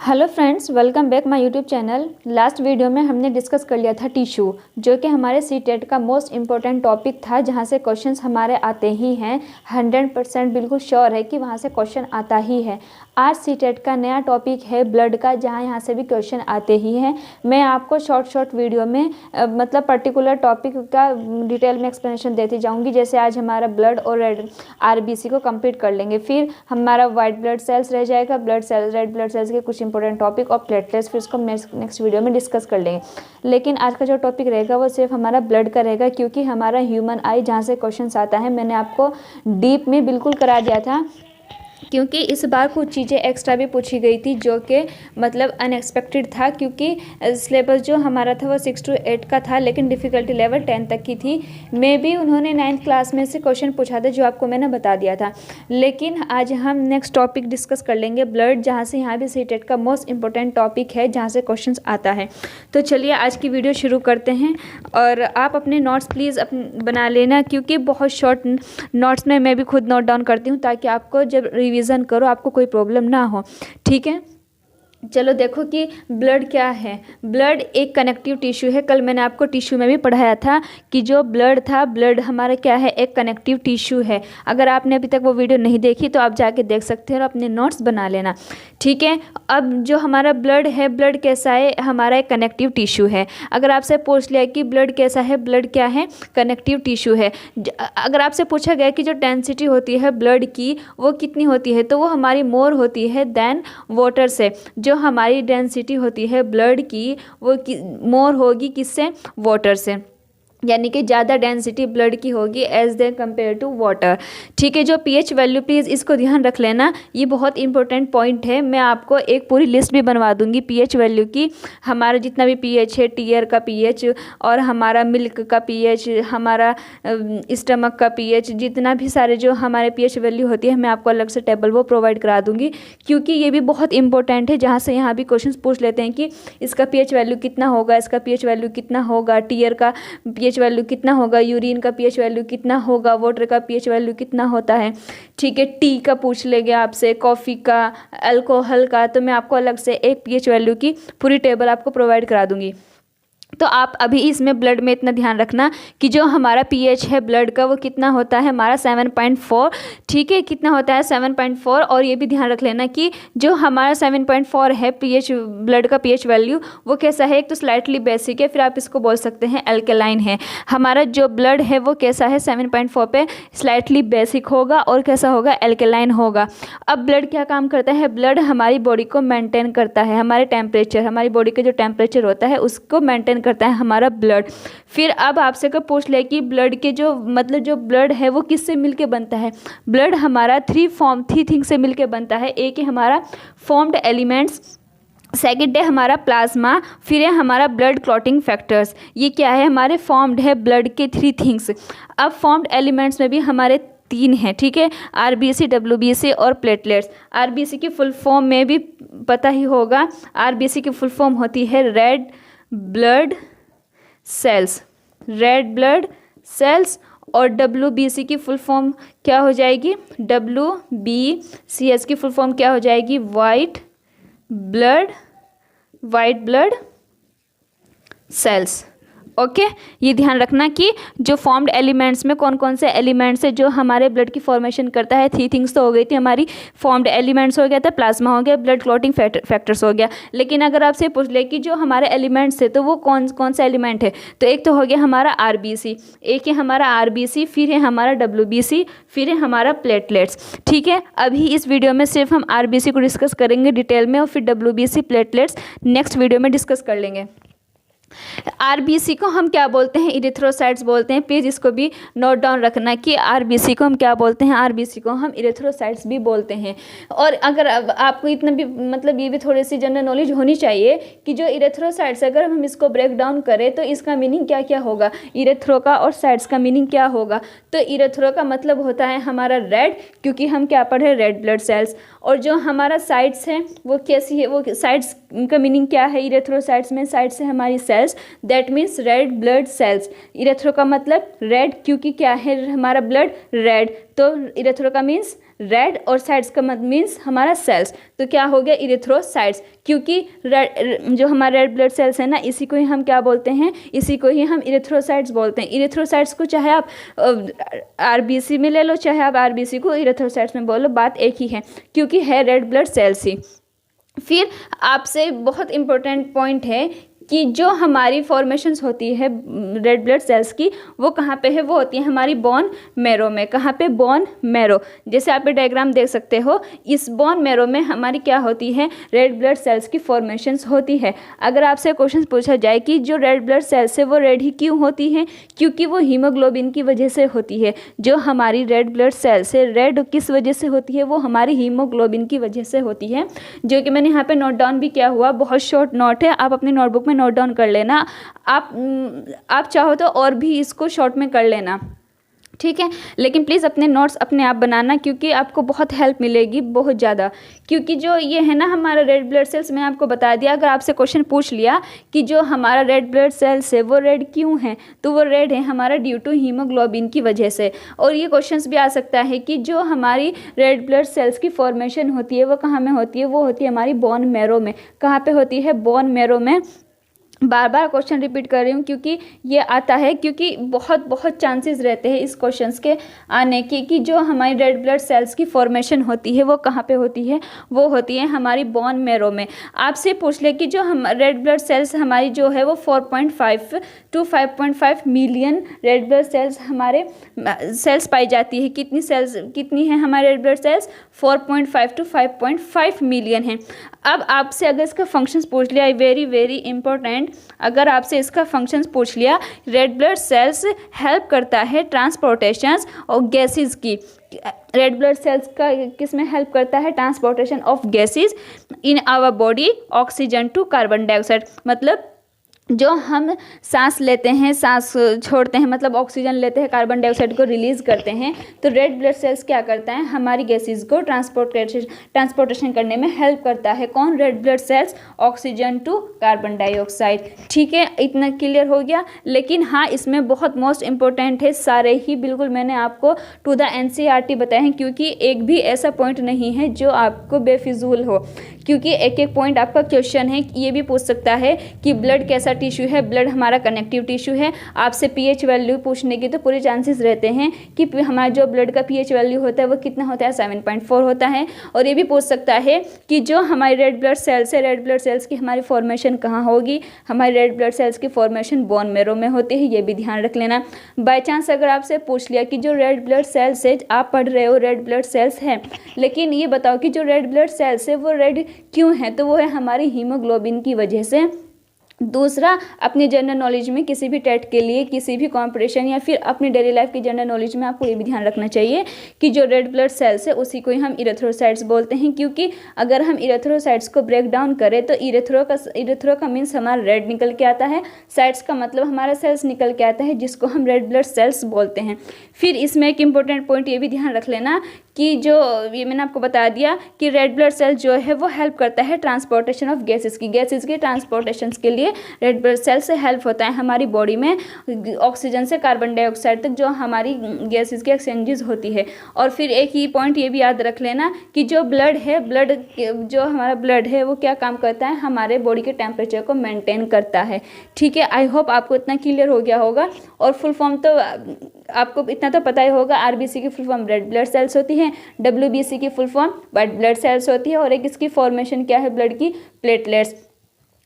Hello friends, welcome back my YouTube channel. Last video में हमने discuss कर लिया था टिश्यू, जो कि हमारे सीटेट का मोस्ट इम्पोर्टेंट टॉपिक था, जहां से क्वेश्चंस हमारे आते ही हैं। 100% बिल्कुल श्योर है कि वहां से क्वेश्चन आता ही है। आज सीटेट का नया टॉपिक है ब्लड का, जहां यहां से भी क्वेश्चन आते ही हैं। मैं आपको शॉर्ट वीडियो में मतलब पर्टिकुलर टॉपिक का डिटेल में एक्सप्लेनेशन देती जाऊँगी। जैसे आज हमारा ब्लड और रेड RBC को कंप्लीट कर लेंगे, फिर हमारा वाइट ब्लड सेल्स रह जाएगा, blood cells, red blood sales के कुछ इंपॉर्टेंट टॉपिक और प्लेटलेट्स, फिर इसको हम नेक्स्ट वीडियो में डिस्कस कर लेंगे। लेकिन आज का जो टॉपिक रहेगा वो सिर्फ हमारा ब्लड का रहेगा, क्योंकि हमारा ह्यूमन आई जहाँ से क्वेश्चन आता है मैंने आपको डीप में बिल्कुल करा दिया था, क्योंकि इस बार कुछ चीज़ें एक्स्ट्रा भी पूछी गई थी जो कि मतलब अनएक्सपेक्टेड था। क्योंकि सिलेबस जो हमारा था वो 6 to 8 का था, लेकिन डिफ़िकल्टी लेवल 10 तक की थी। मे भी उन्होंने 9th क्लास में से क्वेश्चन पूछा था, जो आपको मैंने बता दिया था। लेकिन आज हम नेक्स्ट टॉपिक डिस्कस कर लेंगे ब्लड, जहाँ से यहाँ भी सीटेट का मोस्ट इंपॉर्टेंट टॉपिक है, जहाँ से क्वेश्चन आता है। तो चलिए आज की वीडियो शुरू करते हैं। और आप अपने नोट्स प्लीज़ बना लेना, क्योंकि बहुत शॉर्ट नोट्स में मैं भी खुद नोट डाउन करती हूँ, ताकि आपको जब रिवीजन करो आपको कोई प्रॉब्लम ना हो। ठीक है, चलो देखो कि ब्लड क्या है। ब्लड एक कनेक्टिव टिश्यू है। कल मैंने आपको टिश्यू में भी पढ़ाया था कि जो ब्लड था, ब्लड हमारा क्या है, एक कनेक्टिव टिश्यू है। अगर आपने अभी तक वो वीडियो नहीं देखी तो आप जाके देख सकते हैं और अपने नोट्स बना लेना। ठीक है, अब जो हमारा ब्लड है, ब्लड कैसा है, हमारा एक कनेक्टिव टिश्यू है। अगर आपसे पूछ लिया कि ब्लड कैसा है, ब्लड क्या है, कनेक्टिव टिश्यू है। अगर आपसे पूछा गया कि जो डेंसिटी होती है ब्लड की वो कितनी होती है, तो वो हमारी मोर होती है देन वाटर से। जो हमारी डेंसिटी होती है ब्लड की वो मोर होगी किससे, वाटर से, यानी कि ज़्यादा डेंसिटी ब्लड की होगी as they compare to water. ठीक है, जो पीएच वैल्यू, प्लीज़ इसको ध्यान रख लेना, ये बहुत इंपॉर्टेंट पॉइंट है। मैं आपको एक पूरी लिस्ट भी बनवा दूंगी पीएच वैल्यू की। हमारा जितना भी पीएच है, टीयर का पीएच और हमारा मिल्क का पीएच, हमारा स्टमक का पीएच, जितना भी सारे जो हमारे पीएच वैल्यू होती है, मैं आपको अलग से टेबल वो प्रोवाइड करा दूंगी, क्योंकि ये भी बहुत इंपॉर्टेंट है। जहाँ से यहाँ भी क्वेश्चन पूछ लेते हैं कि इसका पीएच वैल्यू कितना होगा, इसका पीएच वैल्यू कितना होगा, टीयर का पीएच वैल्यू कितना होगा, यूरिन का पीएच वैल्यू कितना होगा, वाटर का पीएच वैल्यू कितना होता है। ठीक है, टी का पूछ लेंगे आपसे, कॉफ़ी का, अल्कोहल का, तो मैं आपको अलग से एक पीएच वैल्यू की पूरी टेबल आपको प्रोवाइड करा दूंगी। तो आप अभी इसमें ब्लड में इतना ध्यान रखना कि जो हमारा पीएच है ब्लड का वो कितना होता है, हमारा 7.4। ठीक है, कितना होता है, 7.4। और ये भी ध्यान रख लेना कि जो हमारा 7.4 है पीएच, ब्लड का पीएच वैल्यू, वो कैसा है, एक तो स्लाइटली बेसिक है, फिर आप इसको बोल सकते हैं एल्केलाइन है। हमारा जो ब्लड है वो कैसा है, 7.4 पे स्लाइटली बेसिक होगा और कैसा होगा, एल्केलाइन होगा। अब ब्लड क्या काम करता है, ब्लड हमारी बॉडी को मेंटेन करता है, हमारे टेम्परेचर, हमारी बॉडी का जो टेम्परेचर होता है उसको मेंटेन करता है हमारा ब्लड। फिर अब आपसे को पूछ ले कि ब्लड के जो मतलब जो ब्लड है वो किससे मिलके बनता है। ब्लड हमारा थ्री थिंग से मिलके बनता है। एक है हमारा फॉर्म्ड एलिमेंट्स, सेकेंड है हमारा प्लाज्मा, फिर है हमारा ब्लड क्लॉटिंग फैक्टर्स। ये क्या है, हमारे फॉर्म्ड है ब्लड के 3 थिंग्स। अब फॉर्म्ड एलिमेंट्स में भी हमारे 3 हैं। ठीक है, RBC, WBC और प्लेटलेट्स। RBC की फुल फॉर्म में भी पता ही होगा, RBC की फुल फॉर्म होती है red blood sales, red blood sales. और WBC की फुल फॉर्म क्या हो जाएगी, WBCS की फुल फॉर्म क्या हो जाएगी, वाइट ब्लड सेल्स। ओके, ये ध्यान रखना कि जो फॉर्म्ड एलिमेंट्स में कौन कौन से एलिमेंट्स है जो हमारे ब्लड की फॉर्मेशन करता है। 3 थिंग्स तो हो गई थी हमारी, फॉर्म्ड एलिमेंट्स हो गया था, प्लाज्मा हो गया, ब्लड क्लॉटिंग फैक्टर्स हो गया। लेकिन अगर आपसे पूछ ले कि जो हमारे एलिमेंट्स है तो वो कौन कौन सा एलिमेंट है, तो एक तो हो गया हमारा RBC, एक है हमारा RBC, फिर है हमारा WBC, फिर है हमारा प्लेटलेट्स। ठीक है, अभी इस वीडियो में सिर्फ हम RBC को डिस्कस करेंगे डिटेल में, और फिर WBC, प्लेटलेट्स नेक्स्ट वीडियो में डिस्कस कर लेंगे। RBC को हम क्या बोलते हैं, इरिथ्रोसाइट्स बोलते हैं। प्लीज़ इसको भी नोट डाउन रखना कि RBC को हम क्या बोलते हैं, RBC को हम इरिथ्रोसाइट्स भी बोलते हैं। और अगर आपको इतना भी मतलब ये भी थोड़ी सी जनरल नॉलेज होनी चाहिए कि जो इरिथ्रोसाइट्स, अगर हम इसको ब्रेक डाउन करें तो इसका मीनिंग क्या क्या होगा, इरिथ्रो का और साइट्स का मीनिंग क्या होगा। तो इरिथ्रो का मतलब होता है हमारा रेड, क्योंकि हम क्या पढ़े, रेड ब्लड सेल्स। और जो हमारा साइट्स है वो कैसी है, वो साइट्स का मीनिंग क्या है, इरेथ्रोसाइट्स में साइट्स है हमारी cells, that means red blood cells. Erythro का मतलब रेड, क्योंकि क्या है हमारा ब्लड रेड, तो इरेथ्रो का मीन्स रेड और साइड्स का मतलब मीन्स हमारा सेल्स, तो क्या हो गया इरिथ्रोसाइट्स, क्योंकि जो हमारे रेड ब्लड सेल्स है ना, इसी को ही हम क्या बोलते हैं, इसी को ही हम इरिथ्रोसाइट्स बोलते हैं। इरिथ्रोसाइट्स को चाहे आप आरबीसी में ले लो, चाहे आप आरबीसी को इरिथ्रोसाइट्स में बोलो, बात एक ही है, क्योंकि है रेड ब्लड सेल्स ही। फिर आपसे बहुत इंपॉर्टेंट पॉइंट है कि जो हमारी फॉर्मेशंस होती है रेड ब्लड सेल्स की, वो कहाँ पे है, वो होती है हमारी बोन मैरो में। कहाँ पे, बोन मैरो। जैसे आप ये डायग्राम देख सकते हो, इस बोन मैरो में हमारी क्या होती है, रेड ब्लड सेल्स की फॉर्मेशंस होती है। अगर आपसे क्वेश्चन पूछा जाए कि जो रेड ब्लड सेल्स है वो रेड ही क्यों होती है, क्योंकि वो हीमोग्लोबिन की वजह से होती है। जो हमारी रेड ब्लड सेल्स है रेड किस वजह से होती है, वो हमारी हीमोग्लोबिन की वजह से होती है, जो कि मैंने यहाँ पे नोट डाउन भी किया हुआ। बहुत शॉर्ट नोट है, आप अपनी नोटबुक में नोट डाउन कर लेना। आप चाहो तो और भी इसको शॉर्ट में कर लेना, ठीक है, लेकिन प्लीज़ अपने नोट्स अपने आप बनाना, क्योंकि आपको बहुत हेल्प मिलेगी, बहुत ज़्यादा। क्योंकि जो ये है ना हमारा रेड ब्लड सेल्स, मैंने आपको बता दिया, अगर आपसे क्वेश्चन पूछ लिया कि जो हमारा रेड ब्लड सेल्स है वो रेड क्यों है, तो वो रेड है हमारा ड्यू टू हीमोग्लोबिन की वजह से। और ये क्वेश्चंस भी आ सकता है कि जो हमारी रेड ब्लड सेल्स की फॉर्मेशन होती है वो कहाँ में होती है, वो होती है हमारी बोन मैरो में। कहाँ पे होती है, बोन मैरो में। बार बार क्वेश्चन रिपीट कर रही हूँ क्योंकि ये आता है, क्योंकि बहुत चांसेस रहते हैं इस क्वेश्चंस के आने की, कि जो हमारी रेड ब्लड सेल्स की फॉर्मेशन होती है वो कहाँ पे होती है, वो होती है हमारी बोन मैरो में। आपसे पूछ ले कि जो हम रेड ब्लड सेल्स हमारी जो है वो 4.5 to 5.5 million red blood sales हमारे सेल्स पाई जाती है। कितनी है हमारे red blood sales, 4.5 to 5.5 million है। अब आपसे अगर इसका फंक्शंस पूछ लिया, वेरी इंपॉर्टेंट, अगर आपसे इसका फंक्शंस पूछ लिया, रेड ब्लड सेल्स हेल्प करता है ट्रांसपोर्टेशन और गैसेस की। रेड ब्लड सेल्स का किस में हेल्प करता है, transportation of gases in our body, oxygen to carbon dioxide. मतलब जो हम सांस लेते हैं, सांस छोड़ते हैं, मतलब ऑक्सीजन लेते हैं, कार्बन डाइऑक्साइड को रिलीज़ करते हैं, तो रेड ब्लड सेल्स क्या करता है, हमारी गैसेस को ट्रांसपोर्टेशन करने में हेल्प करता है। कौन, red blood cells, oxygen to carbon dioxide. ठीक है, इतना क्लियर हो गया। लेकिन हाँ, इसमें बहुत मोस्ट इंपॉर्टेंट है, सारे ही बिल्कुल मैंने आपको टू द NCERT बताए हैं, क्योंकि एक भी ऐसा पॉइंट नहीं है जो आपको बेफिजूल हो, क्योंकि एक एक पॉइंट आपका क्वेश्चन है। ये भी पूछ सकता है कि ब्लड कैसा टिश्यू है, ब्लड हमारा कनेक्टिव टिश्यू है। आपसे पीएच वैल्यू पूछने की तो पूरे चांसेस रहते हैं कि हमारा जो ब्लड का पीएच वैल्यू होता है वो कितना होता है, 7.4 होता है। और ये भी पूछ सकता है कि जो हमारी रेड ब्लड सेल्स है, रेड ब्लड सेल्स की हमारी फॉर्मेशन कहाँ होगी, हमारी रेड ब्लड सेल्स की फॉर्मेशन बोन मैरो में होती है। ये भी ध्यान रख लेना। बाई चांस अगर आपसे पूछ लिया कि जो रेड ब्लड सेल्स है, आप पढ़ रहे हो रेड ब्लड सेल्स है, लेकिन ये बताओ कि जो रेड ब्लड सेल्स है वो रेड क्यों है, तो वो है हमारी हीमोग्लोबिन की वजह से। दूसरा, अपनी जनरल नॉलेज में किसी भी टेट के लिए, किसी भी कॉम्पिटिशन या फिर अपनी डेली लाइफ की जनरल नॉलेज में आपको ये भी ध्यान रखना चाहिए कि जो रेड ब्लड सेल्स है उसी को ही हम इरेथ्रोसाइट्स बोलते हैं। क्योंकि अगर हम इरेथ्रोसाइट्स को ब्रेक डाउन करें तो इरेथ्रो का मीन्स हमारा रेड निकल के आता है, साइट्स का मतलब हमारा सेल्स निकल के आता है, जिसको हम रेड ब्लड सेल्स बोलते हैं। फिर इसमें एक इंपॉर्टेंट पॉइंट ये भी ध्यान रख लेना कि जो ये मैंने आपको बता दिया कि रेड ब्लड सेल जो है वो हेल्प करता है ट्रांसपोर्टेशन ऑफ गैसेस के ट्रांसपोर्टेशन के लिए रेड ब्लड सेल से हेल्प होता है हमारी बॉडी में ऑक्सीजन से कार्बन डाइऑक्साइड तक जो हमारी गैसेस की एक्सचेंजेस होती है। और फिर एक ही पॉइंट ये भी याद रख लेना कि जो ब्लड है, जो हमारा ब्लड है वो क्या काम करता है, हमारे बॉडी के टेम्परेचर को मेंटेन करता है। ठीक है, आई होप आपको इतना क्लियर हो गया होगा। और फुल फॉर्म तो आपको इतना तो पता ही होगा, आरबीसी की full form red blood sales होती है, डब्ल्यूबीसी की full form white blood cells होती है, और एक इसकी फॉर्मेशन क्या है ब्लड की, प्लेटलेट्स।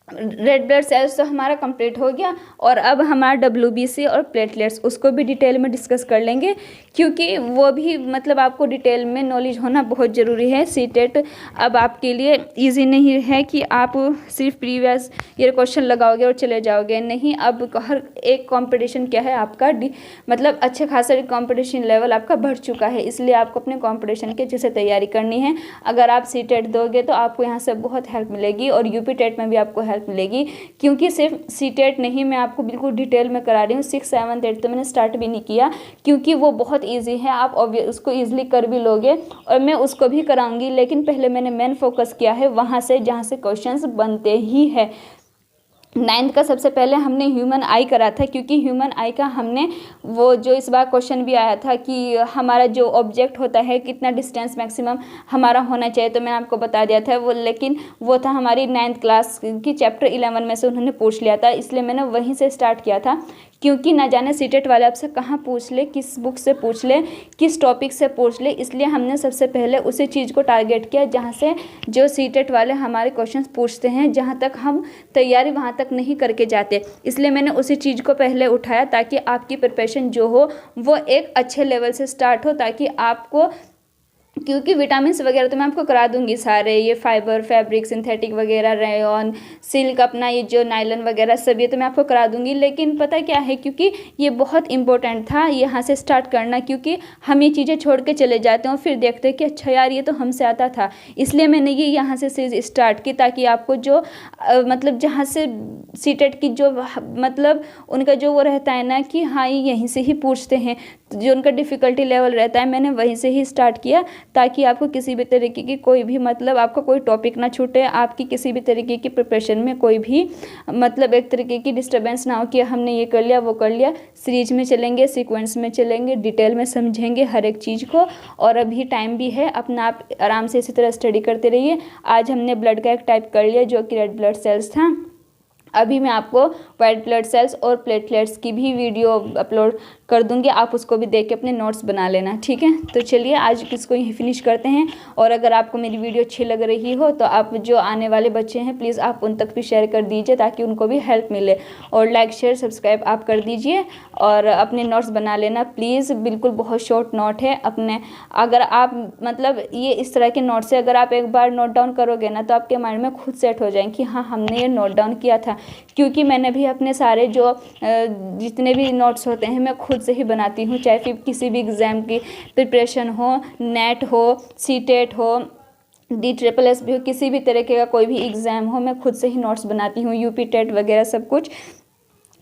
रेड ब्लड सेल्स तो हमारा कंप्लीट हो गया, और अब हमारा डब्ल्यूबीसी और प्लेटलेट्स, उसको भी डिटेल में डिस्कस कर लेंगे, क्योंकि वो भी मतलब आपको डिटेल में नॉलेज होना बहुत ज़रूरी है। सीटेट अब आपके लिए इजी नहीं है कि आप सिर्फ प्रीवियस ईयर क्वेश्चन लगाओगे और चले जाओगे, नहीं। अब हर एक कंपटीशन क्या है आपका मतलब अच्छे खासा कंपटीशन लेवल आपका बढ़ चुका है, इसलिए आपको अपने कंपटीशन के अच्छे से तैयारी करनी है। अगर आप सीटेट दोगे तो आपको यहाँ से बहुत हेल्प मिलेगी, और यूपी टेट में भी आपको हेल्प मिलेगी, क्योंकि सिर्फ सीटेट नहीं, मैं आपको बिल्कुल डिटेल में करा रही हूँ। 6, 7, 8 तो मैंने स्टार्ट भी नहीं किया, क्योंकि वो बहुत इजी है, आप उसको इजीली कर भी लोगे, और मैं उसको भी कराऊंगी। लेकिन पहले मैंने मेन फोकस किया है वहाँ से जहाँ से क्वेश्चंस बनते ही है। 9th का सबसे पहले हमने ह्यूमन आई करा था, क्योंकि ह्यूमन आई का हमने वो जो इस बार क्वेश्चन भी आया था कि हमारा जो ऑब्जेक्ट होता है कितना डिस्टेंस मैक्सिमम हमारा होना चाहिए, तो मैंने आपको बता दिया था वो, लेकिन वो था हमारी 9th क्लास की चैप्टर 11 में से उन्होंने पूछ लिया था, इसलिए मैंने वहीं से स्टार्ट किया था। क्योंकि ना जाने सीटेट वाले आपसे कहाँ पूछ ले, किस बुक से पूछ ले, किस टॉपिक से पूछ ले, इसलिए हमने सबसे पहले उसी चीज़ को टारगेट किया जहाँ से जो सीटेट वाले हमारे क्वेश्चंस पूछते हैं, जहाँ तक हम तैयारी वहाँ तक नहीं करके जाते, इसलिए मैंने उसी चीज़ को पहले उठाया ताकि आपकी प्रिपरेशन जो हो वो एक अच्छे लेवल से स्टार्ट हो, ताकि आपको, क्योंकि विटामिन्स वगैरह तो मैं आपको करा दूंगी सारे, ये फाइबर, फैब्रिक, सिंथेटिक वगैरह, रेयॉन, सिल्क, अपना ये जो नायलन वगैरह सब ये तो मैं आपको करा दूंगी, लेकिन पता क्या है, क्योंकि ये बहुत इंपॉर्टेंट था यहाँ से स्टार्ट करना, क्योंकि हम ये चीज़ें छोड़ के चले जाते हैं और फिर देखते हैं कि अच्छा यार ये तो हमसे आता था, इसलिए मैंने ये यहाँ से सीरीज स्टार्ट की, ताकि आपको जो मतलब जहाँ से सीटेट की जो मतलब उनका जो वो रहता है ना कि हाँ ये यहीं से ही पूछते हैं, जो उनका डिफ़िकल्टी लेवल रहता है, मैंने वहीं से ही स्टार्ट किया ताकि आपको किसी भी तरीके की कोई भी मतलब आपको कोई टॉपिक ना छूटे, आपकी किसी भी तरीके की प्रिपरेशन में कोई भी मतलब एक तरीके की डिस्टर्बेंस ना हो कि हमने ये कर लिया वो कर लिया। सीरीज में चलेंगे, सीक्वेंस में चलेंगे, डिटेल में समझेंगे हर एक चीज़ को, और अभी टाइम भी है, अपना आप आराम से इसी तरह स्टडी करते रहिए। आज हमने ब्लड का एक टाइप कर लिया जो कि रेड ब्लड सेल्स था, अभी मैं आपको वाइट ब्लड सेल्स और प्लेटलेट्स की भी वीडियो अपलोड कर दूंगी, आप उसको भी देख के अपने नोट्स बना लेना, ठीक है। तो चलिए आज इसको यहीं फिनिश करते हैं, और अगर आपको मेरी वीडियो अच्छी लग रही हो तो आप जो आने वाले बच्चे हैं प्लीज़ आप उन तक भी शेयर कर दीजिए ताकि उनको भी हेल्प मिले, और लाइक शेयर सब्सक्राइब आप कर दीजिए, और अपने नोट्स बना लेना प्लीज़, बिल्कुल बहुत शॉर्ट नोट है अपने, अगर आप मतलब ये इस तरह के नोट से अगर आप एक बार नोट डाउन करोगे ना तो आपके माइंड में खुद सेट हो जाएंगे कि हाँ हमने ये नोट डाउन किया था, क्योंकि मैंने भी अपने सारे जो जितने भी नोट्स होते हैं मैं खुद से ही बनाती हूँ, चाहे फिर किसी भी एग्ज़ाम की प्रिपरेशन हो, नेट हो, सीटेट हो, DSSS भी हो, किसी भी तरीके का कोई भी एग्ज़ाम हो, मैं खुद से ही नोट्स बनाती हूँ, यूपी टेट वगैरह सब कुछ,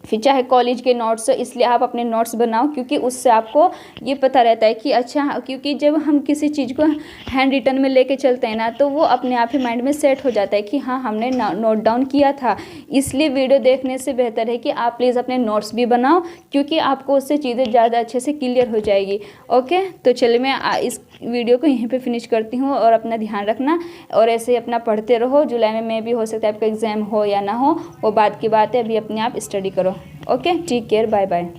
फिर चाहे कॉलेज के नोट्स हो, इसलिए आप अपने नोट्स बनाओ, क्योंकि उससे आपको ये पता रहता है कि अच्छा, क्योंकि जब हम किसी चीज़ को हैंड रिटन में लेके चलते हैं ना तो वो अपने आप ही माइंड में सेट हो जाता है कि हाँ हमने नोट डाउन किया था। इसलिए वीडियो देखने से बेहतर है कि आप प्लीज़ अपने नोट्स भी बनाओ, क्योंकि आपको उससे चीज़ें ज़्यादा अच्छे से क्लियर हो जाएगी। ओके, तो चलिए मैं इस वीडियो को यहीं पर फिनिश करती हूँ, और अपना ध्यान रखना और ऐसे ही अपना पढ़ते रहो। जुलाई में भी हो सकता है आपका एग्ज़ाम हो या ना हो, वो बात की बात है, अभी अपने आप स्टडी करो। Okay, take care, bye bye.